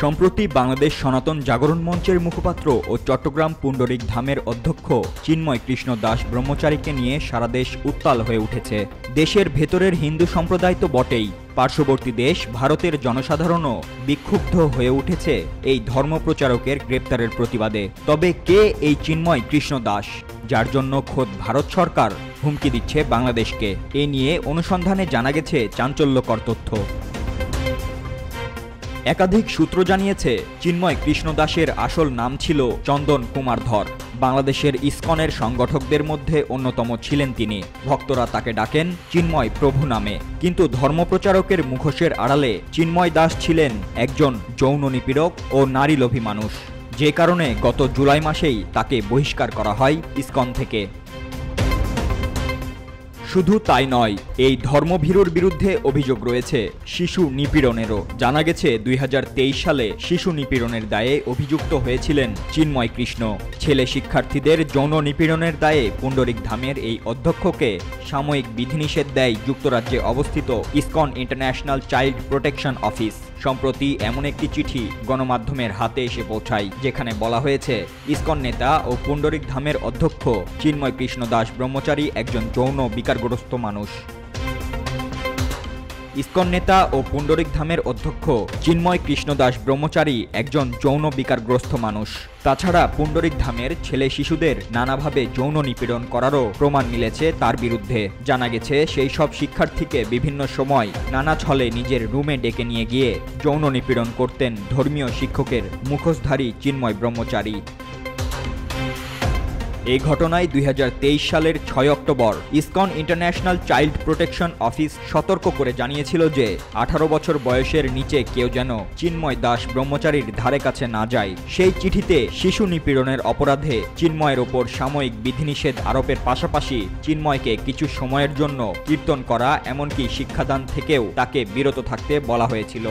সম্প্রতি বাংলাদেশ সনাতন জাগরণ মঞ্চের মুখপাত্র ও চট্টগ্রাম পুণ্ডরিক ধামের অধ্যক্ষ চিন্ময় কৃষ্ণ দাস ব্রহ্মচারীকে নিয়ে সারা দেশ উত্তাল হয়ে উঠেছে। দেশের ভেতরের হিন্দু সম্প্রদায় তো বটেই, পার্শ্ববর্তী দেশ ভারতের জনসাধারণও বিক্ষুব্ধ হয়ে উঠেছে এই ধর্মপ্রচারকের গ্রেপ্তারের প্রতিবাদে। তবে কে এই চিন্ময় কৃষ্ণ দাস, যার জন্য খোদ ভারত সরকার হুমকি দিচ্ছে বাংলাদেশকে? এ নিয়ে অনুসন্ধানে জানা গেছে চাঞ্চল্যকর তথ্য। একাধিক সূত্র জানিয়েছে, চিন্ময় কৃষ্ণ দাসের আসল নাম ছিল চন্দন কুমার ধর। বাংলাদেশের ইসকনের সংগঠকদের মধ্যে অন্যতম ছিলেন তিনি। ভক্তরা তাকে ডাকেন চিন্ময় প্রভু নামে। কিন্তু ধর্মপ্রচারকের মুখোশের আড়ালে চিন্ময় দাস ছিলেন একজন যৌন নিপীড়ক ও নারীলোভী মানুষ, যে কারণে গত জুলাই মাসেই তাকে বহিষ্কার করা হয় ইসকন থেকে। শুধু তাই নয়, এই ধর্মভীরুর বিরুদ্ধে অভিযোগ রয়েছে শিশু নিপীড়নেরও। জানা গেছে 2023 সালে শিশু নিপীড়নের দায়ে অভিযুক্ত হয়েছিলেন চিন্ময় কৃষ্ণ। ছেলে শিক্ষার্থীদের যৌন নিপীড়নের দায়ে পুণ্ডরিক ধামের এই অধ্যক্ষকে সাময়িক বিধিনিষেধ দেয় যুক্তরাজ্যে অবস্থিত ISKCON international child protection office. সম্প্রতি এমন একটি চিঠি গণমাধ্যমের হাতে এসে পৌঁছায়, যেখানে বলা হয়েছে ইসকন নেতা ও পুণ্ডরিক ধামের অধ্যক্ষ চিন্ময় কৃষ্ণ দাস ব্রহ্মচারী একজন যৌন বিকারগ্রস্ত মানুষ। ইসকন নেতা ও পুণ্ডরিক ধামের অধ্যক্ষ চিন্ময় কৃষ্ণ দাস ব্রহ্মচারী একজন যৌন বিকারগ্রস্ত মানুষ। তাছাড়া পুণ্ডরিক ধামের ছেলে শিশুদের নানাভাবে যৌন নিপীড়ন করারও প্রমাণ মিলেছে তার বিরুদ্ধে। জানা গেছে সেই সব শিক্ষার্থীকে বিভিন্ন সময় নানা ছলে নিজের রুমে ডেকে নিয়ে গিয়ে যৌন নিপীড়ন করতেন ধর্মীয় শিক্ষকের মুখোশধারী চিন্ময় ব্রহ্মচারী। এই ঘটনায় 2023 সালের 6 October ISKCON international child protection office সতর্ক করে জানিয়েছিল যে 18 বছর বয়সের নিচে কেউ যেন চিন্ময় দাস ব্রহ্মচারীর ধারে কাছে না যায়। সেই চিঠিতে শিশু নিপীড়নের অপরাধে চিন্ময়ের ওপর সাময়িক বিধিনিষেধ আরোপের পাশাপাশি চিন্ময়কে কিছু সময়ের জন্য কীর্তন করা, এমনকি শিক্ষাদান থেকেও তাকে বিরত থাকতে বলা হয়েছিল।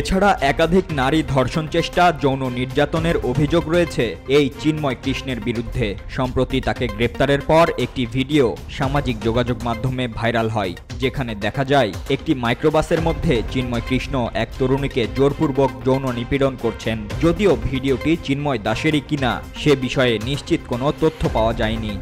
এছাড়া একাধিক নারী ধর্ষণ চেষ্টা, যৌন নির্যাতনের অভিযোগ রয়েছে এই চিন্ময় কৃষ্ণের বিরুদ্ধে। সম্প্রতি তাকে গ্রেপ্তারের পর একটি ভিডিও সামাজিক যোগাযোগ মাধ্যমে ভাইরাল হয়, যেখানে দেখা যায় একটি মাইক্রোবাসের মধ্যে চিন্ময় কৃষ্ণ এক তরুণীকে জোরপূর্বক যৌন নিপীড়ন করছেন। যদিও ভিডিওটি চিন্ময় দাসেরই কিনা সে বিষয়ে নিশ্চিত কোনো তথ্য পাওয়া যায়নি।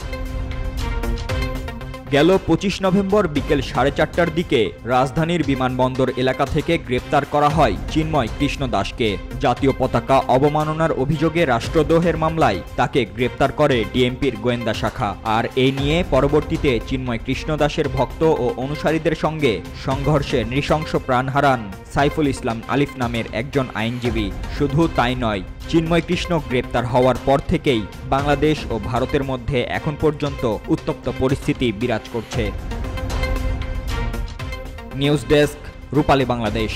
গেল 25 নভেম্বর বিকেল 4:30টার দিকে রাজধানীর বিমানবন্দর এলাকা থেকে গ্রেপ্তার করা হয় চিন্ময় কৃষ্ণ দাসকে। জাতীয় পতাকা অবমাননার অভিযোগে রাষ্ট্রদ্রোহের মামলায় তাকে গ্রেপ্তার করে ডিএমপির গোয়েন্দা শাখা। আর এই নিয়ে পরবর্তীতে চিন্ময় কৃষ্ণ দাসের ভক্ত ও অনুসারীদের সঙ্গে সংঘর্ষে নৃশংস প্রাণ হারান সাইফুল ইসলাম আলিফ নামের একজন আইনজীবী। শুধু তাই নয়, চিন্ময় কৃষ্ণ গ্রেপ্তার হওয়ার পর থেকেই বাংলাদেশ ও ভারতের মধ্যে এখন পর্যন্ত উত্তপ্ত পরিস্থিতি বিরাজ করছে। নিউজ ডেস্ক, রূপালী বাংলাদেশ।